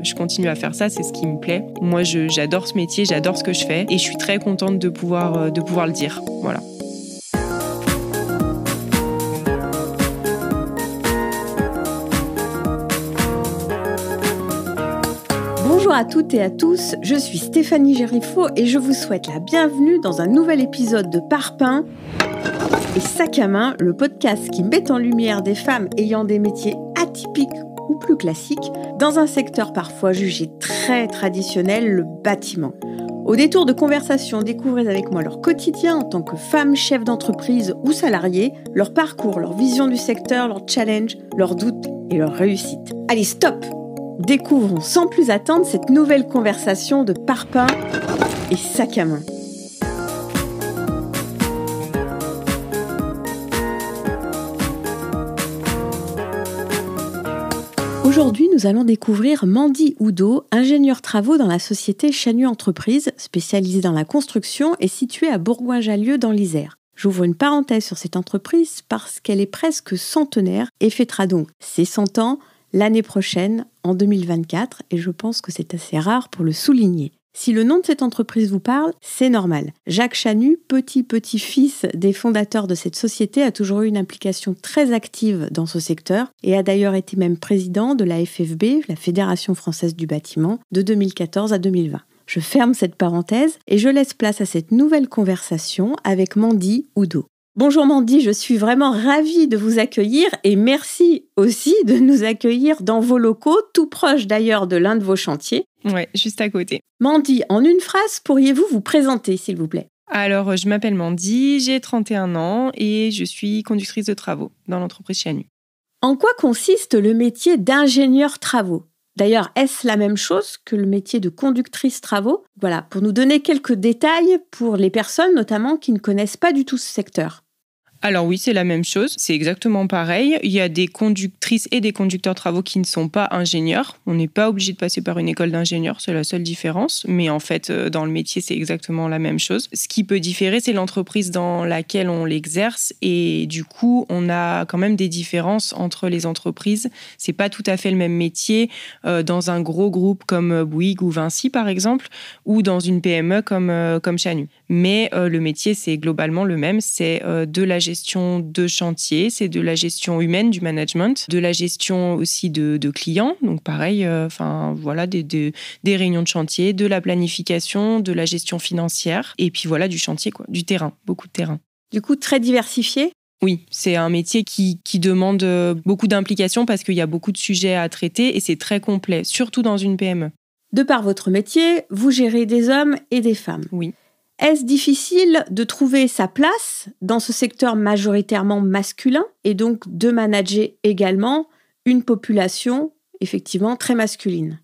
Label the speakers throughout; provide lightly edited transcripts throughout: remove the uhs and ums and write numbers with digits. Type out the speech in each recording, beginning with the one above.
Speaker 1: je continue à faire ça, c'est ce qui me plaît. Moi, j'adore ce métier, j'adore ce que je fais et je suis très contente de pouvoir le dire. Voilà.
Speaker 2: Bonjour à toutes et à tous, je suis Stéphanie Gérifaut et je vous souhaite la bienvenue dans un nouvel épisode de Parpaing et Sac à main, le podcast qui met en lumière des femmes ayant des métiers atypiques ou plus classiques dans un secteur parfois jugé très traditionnel, le bâtiment. Au détour de conversations, découvrez avec moi leur quotidien en tant que femmes, chefs d'entreprise ou salariés, leur parcours, leur vision du secteur, leurs challenges, leurs doutes et leurs réussites. Allez, stop! Découvrons sans plus attendre cette nouvelle conversation de Parpaing et Sac à main. Aujourd'hui, nous allons découvrir Mandy Oudot, ingénieure travaux dans la société Chanu Entreprises, spécialisée dans la construction et située à Bourgoin-Jallieu dans l'Isère. J'ouvre une parenthèse sur cette entreprise parce qu'elle est presque centenaire et fêtera donc ses 100 ans l'année prochaine, en 2024, et je pense que c'est assez rare pour le souligner. Si le nom de cette entreprise vous parle, c'est normal. Jacques Chanu, petit-fils des fondateurs de cette société, a toujours eu une implication très active dans ce secteur et a d'ailleurs été même président de la FFB, la Fédération Française du Bâtiment, de 2014 à 2020. Je ferme cette parenthèse et je laisse place à cette nouvelle conversation avec Mandy Oudot. Bonjour Mandy, je suis vraiment ravie de vous accueillir et merci aussi de nous accueillir dans vos locaux, tout proche d'ailleurs de l'un de vos chantiers.
Speaker 1: Ouais, juste à côté.
Speaker 2: Mandy, en une phrase, pourriez-vous vous présenter s'il vous plaît ?
Speaker 1: Alors, je m'appelle Mandy, j'ai 31 ans et je suis conductrice de travaux dans l'entreprise Chanu.
Speaker 2: En quoi consiste le métier d'ingénieur travaux ? D'ailleurs, est-ce la même chose que le métier de conductrice travaux ? Voilà, pour nous donner quelques détails pour les personnes notamment qui ne connaissent pas du tout ce secteur.
Speaker 1: Alors oui, c'est la même chose, c'est exactement pareil. Il y a des conductrices et des conducteurs travaux qui ne sont pas ingénieurs. On n'est pas obligé de passer par une école d'ingénieur, c'est la seule différence. Mais en fait, dans le métier, c'est exactement la même chose. Ce qui peut différer, c'est l'entreprise dans laquelle on l'exerce. Et du coup, on a quand même des différences entre les entreprises. C'est pas tout à fait le même métier dans un gros groupe comme Bouygues ou Vinci, par exemple, ou dans une PME comme Chanu. Mais le métier, c'est globalement le même. C'est de la gestion de chantier, c'est de la gestion humaine, du management, de la gestion aussi de clients. Donc pareil, voilà, des réunions de chantier, de la planification, de la gestion financière. Et puis voilà, du chantier, quoi, du terrain, beaucoup de terrain.
Speaker 2: Du coup, très diversifié ?
Speaker 1: Oui, c'est un métier qui demande beaucoup d'implication parce qu'il y a beaucoup de sujets à traiter et c'est très complet, surtout dans une PME.
Speaker 2: De par votre métier, vous gérez des hommes et des femmes.
Speaker 1: Oui.
Speaker 2: Est-ce difficile de trouver sa place dans ce secteur majoritairement masculin et donc de manager également une population effectivement très masculine ?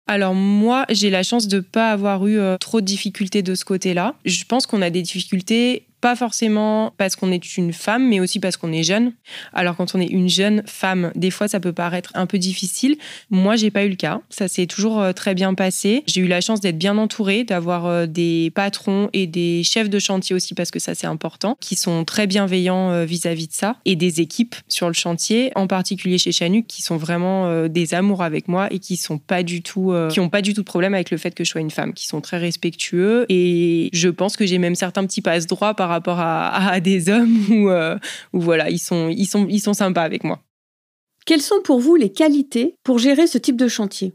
Speaker 1: Alors moi, j'ai la chance de ne pas avoir eu trop de difficultés de ce côté-là. Je pense qu'on a des difficultés pas forcément parce qu'on est une femme, mais aussi parce qu'on est jeune. Alors quand on est une jeune femme, des fois ça peut paraître un peu difficile. Moi, j'ai pas eu le cas. Ça s'est toujours très bien passé. J'ai eu la chance d'être bien entourée, d'avoir des patrons et des chefs de chantier aussi, parce que ça c'est important, qui sont très bienveillants vis-à-vis de ça, et des équipes sur le chantier, en particulier chez Chanu, qui sont vraiment des amours avec moi et qui ont pas du tout de problème avec le fait que je sois une femme, qui sont très respectueux. Et je pense que j'ai même certains petits passe-droits par rapport à des hommes où voilà, ils sont sympas avec moi.
Speaker 2: Quelles sont pour vous les qualités pour gérer ce type de chantier ?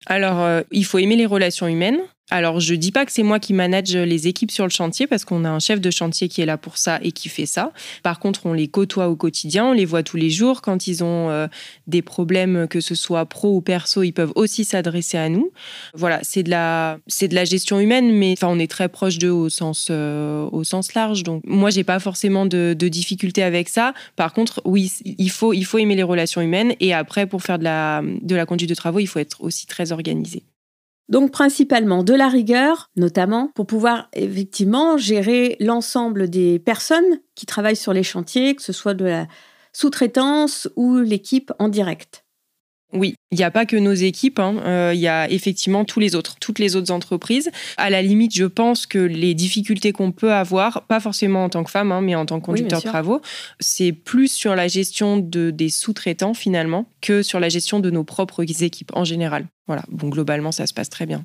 Speaker 1: Alors, il faut aimer les relations humaines. Alors, je dis pas que c'est moi qui manage les équipes sur le chantier parce qu'on a un chef de chantier qui est là pour ça et qui fait ça. Par contre, on les côtoie au quotidien, on les voit tous les jours. Quand ils ont des problèmes, que ce soit pro ou perso, ils peuvent aussi s'adresser à nous. Voilà, c'est de la gestion humaine, mais enfin, on est très proche d'eux au sens large. Donc, moi, j'ai pas forcément de difficultés avec ça. Par contre, oui, il faut aimer les relations humaines. Et après, pour faire de la conduite de travaux, il faut être aussi très organisé.
Speaker 2: Donc principalement de la rigueur, notamment pour pouvoir effectivement gérer l'ensemble des personnes qui travaillent sur les chantiers, que ce soit de la sous-traitance ou l'équipe en direct.
Speaker 1: Oui, il n'y a pas que nos équipes, il y a effectivement toutes les autres entreprises. À la limite, je pense que les difficultés qu'on peut avoir, pas forcément en tant que femme, mais en tant que conducteur de travaux, c'est plus sur la gestion des sous-traitants finalement que sur la gestion de nos propres équipes en général. Voilà, bon, globalement, ça se passe très bien.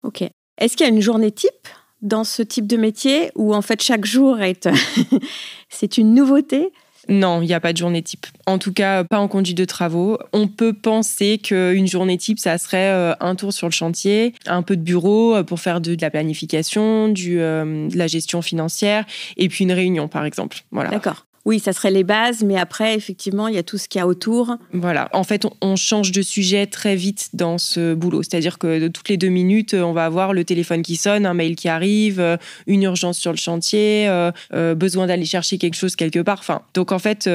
Speaker 2: Ok. Est-ce qu'il y a une journée type dans ce type de métier où en fait chaque jour c'est une nouveauté ?
Speaker 1: Non, il n'y a pas de journée type. En tout cas, pas en conduite de travaux. On peut penser qu'une journée type, ça serait un tour sur le chantier, un peu de bureau pour faire de la planification, de la gestion financière, et puis une réunion, par exemple. Voilà.
Speaker 2: D'accord. Oui, ça serait les bases, mais après, effectivement, il y a tout ce qu'il y a autour.
Speaker 1: Voilà. En fait, on change de sujet très vite dans ce boulot. C'est-à-dire que toutes les 2 minutes, on va avoir le téléphone qui sonne, un mail qui arrive, une urgence sur le chantier, besoin d'aller chercher quelque chose quelque part. Enfin, donc, en fait,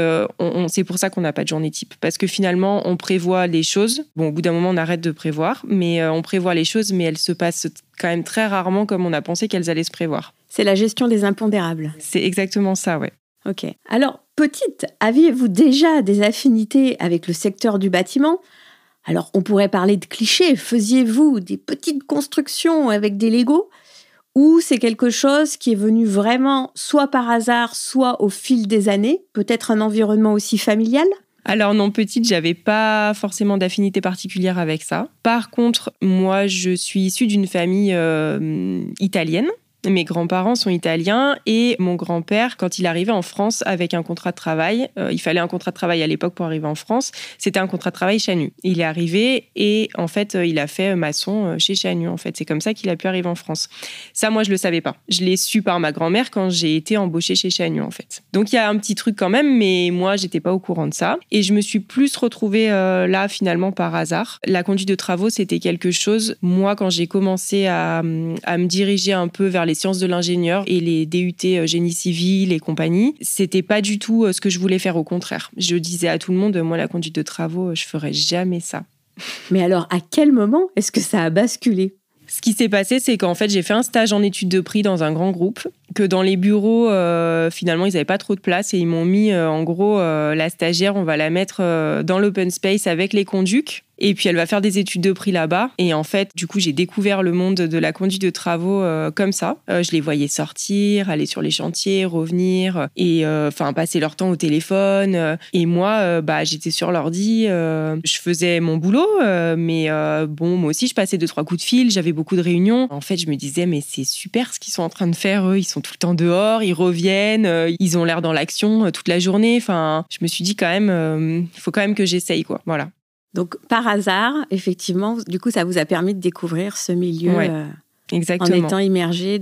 Speaker 1: c'est pour ça qu'on n'a pas de journée type. Parce que finalement, on prévoit les choses. Bon, au bout d'un moment, on arrête de prévoir, mais on prévoit les choses, mais elles se passent quand même très rarement comme on a pensé qu'elles allaient se prévoir.
Speaker 2: C'est la gestion des impondérables.
Speaker 1: C'est exactement ça, ouais.
Speaker 2: Ok. Alors, petite, aviez-vous déjà des affinités avec le secteur du bâtiment ? Alors, on pourrait parler de clichés. Faisiez-vous des petites constructions avec des Legos ? Ou c'est quelque chose qui est venu vraiment soit par hasard, soit au fil des années ? Peut-être un environnement aussi familial ?
Speaker 1: Alors non, petite, j'avais pas forcément d'affinité particulière avec ça. Par contre, moi, je suis issue d'une famille italienne. Mes grands-parents sont italiens et mon grand-père, quand il arrivait en France avec un contrat de travail, il fallait un contrat de travail à l'époque pour arriver en France, c'était un contrat de travail Chanu. Il est arrivé et en fait, il a fait maçon chez Chanu. En fait, c'est comme ça qu'il a pu arriver en France. Ça, moi, je le savais pas. Je l'ai su par ma grand-mère quand j'ai été embauchée chez Chanu, en fait. Donc, il y a un petit truc quand même, mais moi, j'étais pas au courant de ça. Et je me suis plus retrouvée là, finalement, par hasard. La conduite de travaux, c'était quelque chose. Moi, quand j'ai commencé à me diriger un peu vers les sciences de l'ingénieur et les DUT génie civil et compagnie, c'était pas du tout ce que je voulais faire, au contraire. Je disais à tout le monde, moi, la conduite de travaux, je ferais jamais ça.
Speaker 2: Mais alors, à quel moment est-ce que ça a basculé ?
Speaker 1: Ce qui s'est passé, c'est qu'en fait, j'ai fait un stage en études de prix dans un grand groupe, que dans les bureaux, finalement, ils n'avaient pas trop de place et ils m'ont mis, en gros, la stagiaire, on va la mettre dans l'open space avec les conducs. Et puis, elle va faire des études de prix là-bas. Et en fait, du coup, j'ai découvert le monde de la conduite de travaux comme ça. Je les voyais sortir, aller sur les chantiers, revenir et passer leur temps au téléphone. Et moi, j'étais sur l'ordi. Je faisais mon boulot. Mais moi aussi, je passais 2-3 coups de fil. J'avais beaucoup de réunions. En fait, je me disais, mais c'est super ce qu'ils sont en train de faire. Eux, ils sont tout le temps dehors. Ils reviennent. Ils ont l'air dans l'action toute la journée. Enfin, je me suis dit quand même, il faut quand même que j'essaye, quoi. Voilà.
Speaker 2: Donc, par hasard, effectivement, du coup, ça vous a permis de découvrir ce milieu
Speaker 1: exactement.
Speaker 2: En étant immergé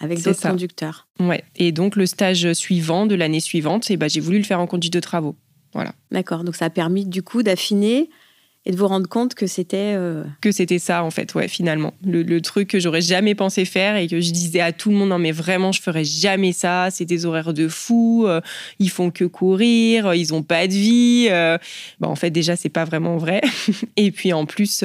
Speaker 2: avec d'autres conducteurs.
Speaker 1: Ouais. Et donc, le stage suivant de l'année suivante, j'ai voulu le faire en conduite de travaux. Voilà.
Speaker 2: D'accord. Donc, ça a permis, du coup, d'affiner et de vous rendre compte que c'était...
Speaker 1: Que c'était ça, en fait, ouais, finalement. Le truc que j'aurais jamais pensé faire et que je disais à tout le monde, non, mais vraiment, je ferais jamais ça. C'est des horaires de fou. Ils font que courir. Ils ont pas de vie. En fait, déjà, c'est pas vraiment vrai. Et puis, en plus,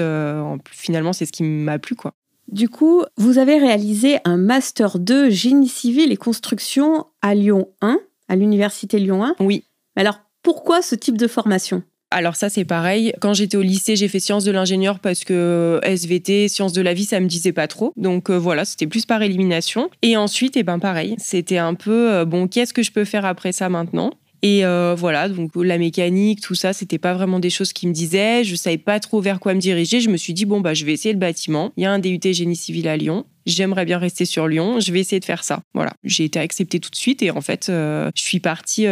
Speaker 1: finalement, c'est ce qui m'a plu, quoi.
Speaker 2: Du coup, vous avez réalisé un Master 2 Génie civil et construction à Lyon 1, à l'Université Lyon 1.
Speaker 1: Oui.
Speaker 2: Alors, pourquoi ce type de formation ?
Speaker 1: Alors ça, c'est pareil. Quand j'étais au lycée, j'ai fait sciences de l'ingénieur parce que SVT, sciences de la vie, ça me disait pas trop. Donc voilà, c'était plus par élimination. Et ensuite, pareil, c'était un peu, qu'est-ce que je peux faire après ça maintenant ? Et voilà, donc la mécanique, tout ça, c'était pas vraiment des choses qui me disaient. Je savais pas trop vers quoi me diriger. Je me suis dit, je vais essayer le bâtiment. Il y a un DUT génie civil à Lyon. J'aimerais bien rester sur Lyon. Je vais essayer de faire ça. Voilà, j'ai été acceptée tout de suite. Et en fait, je suis partie,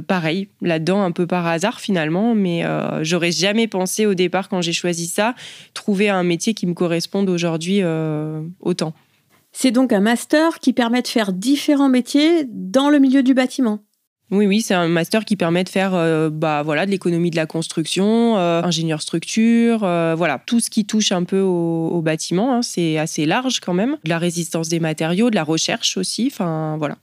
Speaker 1: pareil, là-dedans, un peu par hasard finalement. Mais j'aurais jamais pensé au départ, quand j'ai choisi ça, trouver un métier qui me corresponde aujourd'hui autant.
Speaker 2: C'est donc un master qui permet de faire différents métiers dans le milieu du bâtiment.
Speaker 1: Oui, c'est un master qui permet de faire de l'économie de la construction, ingénieur structure, tout ce qui touche un peu au bâtiment. C'est assez large quand même. De la résistance des matériaux, de la recherche aussi, voilà.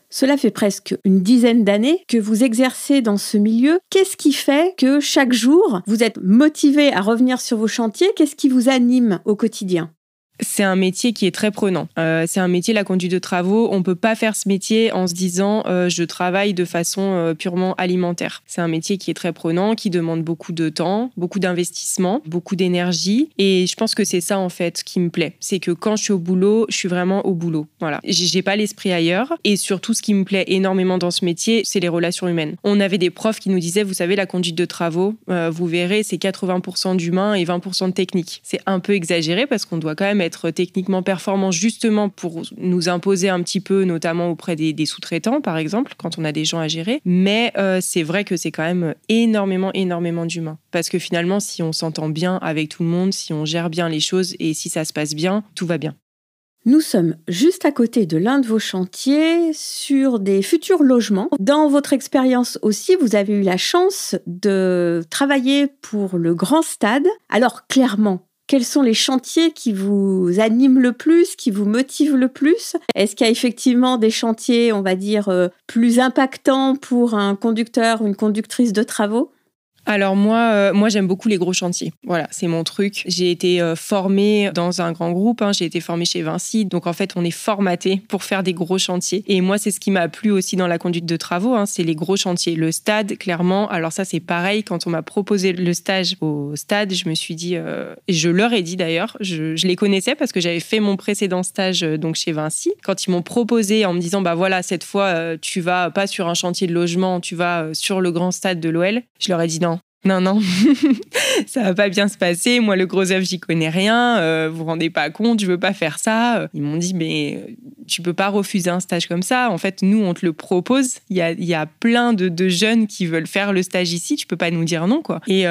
Speaker 2: Cela fait presque une dizaine d'années que vous exercez dans ce milieu. Qu'est-ce qui fait que chaque jour, vous êtes motivé à revenir sur vos chantiers ? Qu'est-ce qui vous anime au quotidien ?
Speaker 1: C'est un métier qui est très prenant. C'est un métier, la conduite de travaux. On ne peut pas faire ce métier en se disant je travaille de façon purement alimentaire. C'est un métier qui est très prenant, qui demande beaucoup de temps, beaucoup d'investissement, beaucoup d'énergie. Et je pense que c'est ça, en fait, qui me plaît. C'est que quand je suis au boulot, je suis vraiment au boulot. Voilà. J'ai pas l'esprit ailleurs. Et surtout, ce qui me plaît énormément dans ce métier, c'est les relations humaines. On avait des profs qui nous disaient, vous savez, la conduite de travaux, vous verrez, c'est 80% d'humain et 20% de technique. C'est un peu exagéré parce qu'on doit quand même être techniquement performant justement pour nous imposer un petit peu, notamment auprès des sous-traitants, par exemple, quand on a des gens à gérer. Mais c'est vrai que c'est quand même énormément d'humains. Parce que finalement, si on s'entend bien avec tout le monde, si on gère bien les choses et si ça se passe bien, tout va bien.
Speaker 2: Nous sommes juste à côté de l'un de vos chantiers sur des futurs logements. Dans votre expérience aussi, vous avez eu la chance de travailler pour le Grand Stade. Alors clairement, quels sont les chantiers qui vous animent le plus, qui vous motivent le plus ? Est-ce qu'il y a effectivement des chantiers, on va dire, plus impactants pour un conducteur ou une conductrice de travaux ?
Speaker 1: Alors moi, j'aime beaucoup les gros chantiers. Voilà, c'est mon truc. J'ai été formée dans un grand groupe. J'ai été formée chez Vinci. Donc en fait, on est formaté pour faire des gros chantiers. Et moi, c'est ce qui m'a plu aussi dans la conduite de travaux. C'est les gros chantiers. Le stade, clairement. Alors ça, c'est pareil. Quand on m'a proposé le stage au stade, je me suis dit, je leur ai dit d'ailleurs, je les connaissais parce que j'avais fait mon précédent stage donc chez Vinci. Quand ils m'ont proposé en me disant, bah voilà, cette fois, tu vas pas sur un chantier de logement, tu vas sur le grand stade de l'OL, je leur ai dit non. Non, ça va pas bien se passer. Moi, le gros œuvre, j'y connais rien. Vous vous rendez pas compte, je veux pas faire ça. Ils m'ont dit, mais tu peux pas refuser un stage comme ça. En fait, nous, on te le propose. Il y a plein de jeunes qui veulent faire le stage ici. Tu peux pas nous dire non, quoi. Et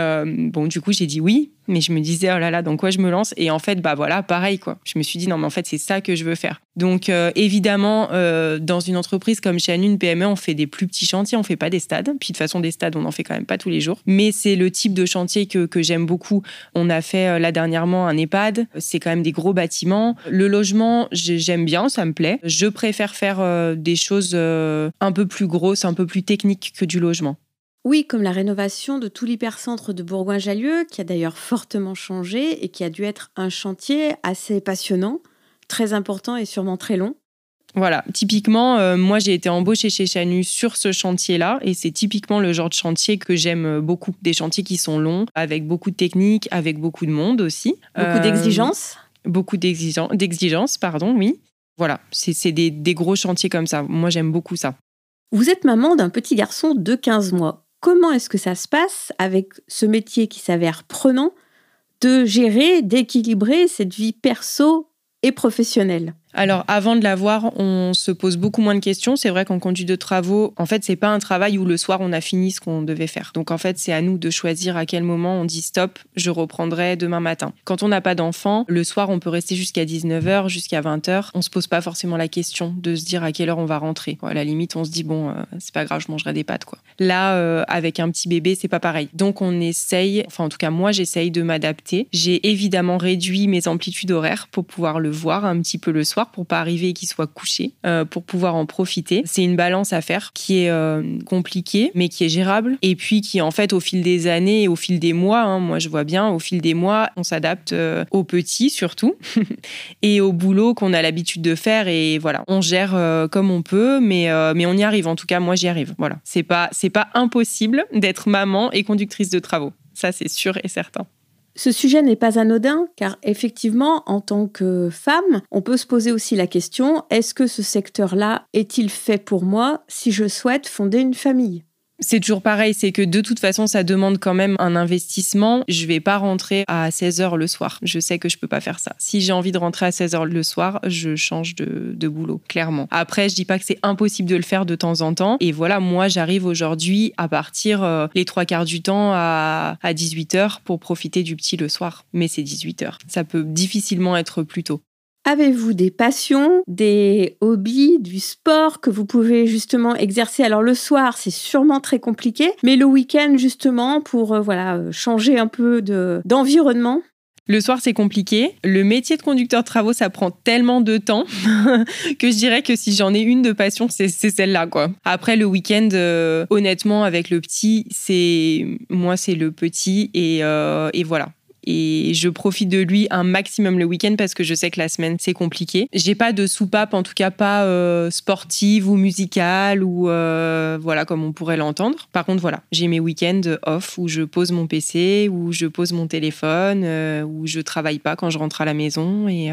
Speaker 1: bon, du coup, j'ai dit oui. Mais je me disais, oh là là, dans quoi je me lance ? Et en fait, bah voilà, pareil, quoi. Je me suis dit, non, mais en fait, c'est ça que je veux faire. Donc, évidemment, dans une entreprise comme chez Anu, une PME, on fait des plus petits chantiers, on fait pas des stades. Puis, de toute façon, des stades, on n'en fait quand même pas tous les jours. Mais c'est le type de chantier que j'aime beaucoup. On a fait, là, dernièrement, un EHPAD. C'est quand même des gros bâtiments. Le logement, j'aime bien, ça me plaît. Je préfère faire des choses un peu plus grosses, un peu plus techniques que du logement.
Speaker 2: Oui, comme la rénovation de tout l'hypercentre de Bourgoin-Jallieu, qui a d'ailleurs fortement changé et qui a dû être un chantier assez passionnant, très important et sûrement très long.
Speaker 1: Voilà, typiquement, moi j'ai été embauchée chez Chanu sur ce chantier-là et c'est typiquement le genre de chantier que j'aime beaucoup. Des chantiers qui sont longs, avec beaucoup de techniques, avec beaucoup de monde aussi.
Speaker 2: Beaucoup d'exigences ?
Speaker 1: Beaucoup d'exigences, pardon, oui. Voilà, c'est des gros chantiers comme ça. Moi j'aime beaucoup ça.
Speaker 2: Vous êtes maman d'un petit garçon de 15 mois. Comment est-ce que ça se passe avec ce métier qui s'avère prenant de gérer, d'équilibrer cette vie perso et professionnelle ?
Speaker 1: Alors, avant de l'avoir, on se pose beaucoup moins de questions. C'est vrai qu'en conduite de travaux, en fait, c'est pas un travail où le soir, on a fini ce qu'on devait faire. Donc, en fait, c'est à nous de choisir à quel moment on dit stop, je reprendrai demain matin. Quand on n'a pas d'enfant, le soir, on peut rester jusqu'à 19h, jusqu'à 20h. On se pose pas forcément la question de se dire à quelle heure on va rentrer. À la limite, on se dit, bon, c'est pas grave, je mangerai des pâtes, quoi. Là, avec un petit bébé, c'est pas pareil. Donc, on essaye, enfin, en tout cas, moi, j'essaye de m'adapter. J'ai évidemment réduit mes amplitudes horaires pour pouvoir le voir un petit peu le soir, pour pas arriver et qu'il soit couché, pour pouvoir en profiter. C'est une balance à faire qui est compliquée, mais qui est gérable. Et puis qui, en fait, au fil des années et au fil des mois, moi je vois bien, au fil des mois, on s'adapte aux petits surtout, et au boulot qu'on a l'habitude de faire. Et voilà, on gère comme on peut, mais on y arrive. En tout cas, moi j'y arrive. Voilà, c'est pas impossible d'être maman et conductrice de travaux. Ça, c'est sûr et certain.
Speaker 2: Ce sujet n'est pas anodin, car effectivement, en tant que femme, on peut se poser aussi la question, est-ce que ce secteur-là est-il fait pour moi si je souhaite fonder une famille ?
Speaker 1: C'est toujours pareil, c'est que de toute façon, ça demande quand même un investissement. Je vais pas rentrer à 16h le soir. Je sais que je peux pas faire ça. Si j'ai envie de rentrer à 16h le soir, je change de boulot, clairement. Après, je dis pas que c'est impossible de le faire de temps en temps. Et voilà, moi, j'arrive aujourd'hui à partir les 3/4 du temps à 18h pour profiter du petit le soir. Mais c'est 18h. Ça peut difficilement être plus tôt.
Speaker 2: Avez-vous des passions, des hobbies, du sport que vous pouvez justement exercer ? Alors le soir, c'est sûrement très compliqué, mais le week-end justement pour changer un peu d'environnement.
Speaker 1: Le soir, c'est compliqué. Le métier de conducteur de travaux, ça prend tellement de temps que je dirais que si j'en ai une de passion, c'est celle-là, quoi. Après, le week-end, honnêtement, avec le petit, c'est le petit et voilà. et je profite de lui un maximum le week-end parce que je sais que la semaine, c'est compliqué. J'ai pas de soupape, en tout cas pas sportive ou musicale ou voilà, comme on pourrait l'entendre. Par contre, voilà, j'ai mes week-ends off où je pose mon PC, où je pose mon téléphone, où je travaille pas quand je rentre à la maison et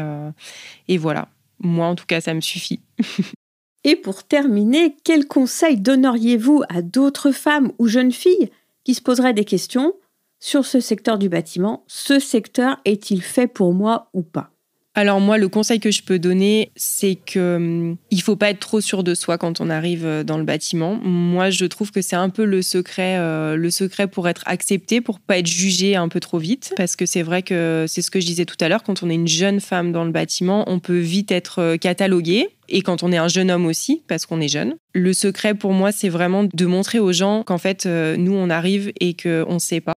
Speaker 1: voilà. Moi, en tout cas, ça me suffit.
Speaker 2: Et pour terminer, quels conseils donneriez-vous à d'autres femmes ou jeunes filles qui se poseraient des questions sur ce secteur du bâtiment? Ce secteur est-il fait pour moi ou pas?
Speaker 1: Alors moi, le conseil que je peux donner, c'est que il faut pas être trop sûr de soi quand on arrive dans le bâtiment. Moi, je trouve que c'est un peu le secret pour être accepté, pour pas être jugé un peu trop vite. Parce que c'est vrai que c'est ce que je disais tout à l'heure, quand on est une jeune femme dans le bâtiment, on peut vite être catalogué. Et quand on est un jeune homme aussi, parce qu'on est jeune. Le secret pour moi, c'est vraiment de montrer aux gens qu'en fait, nous, on arrive et qu'on ne sait pas.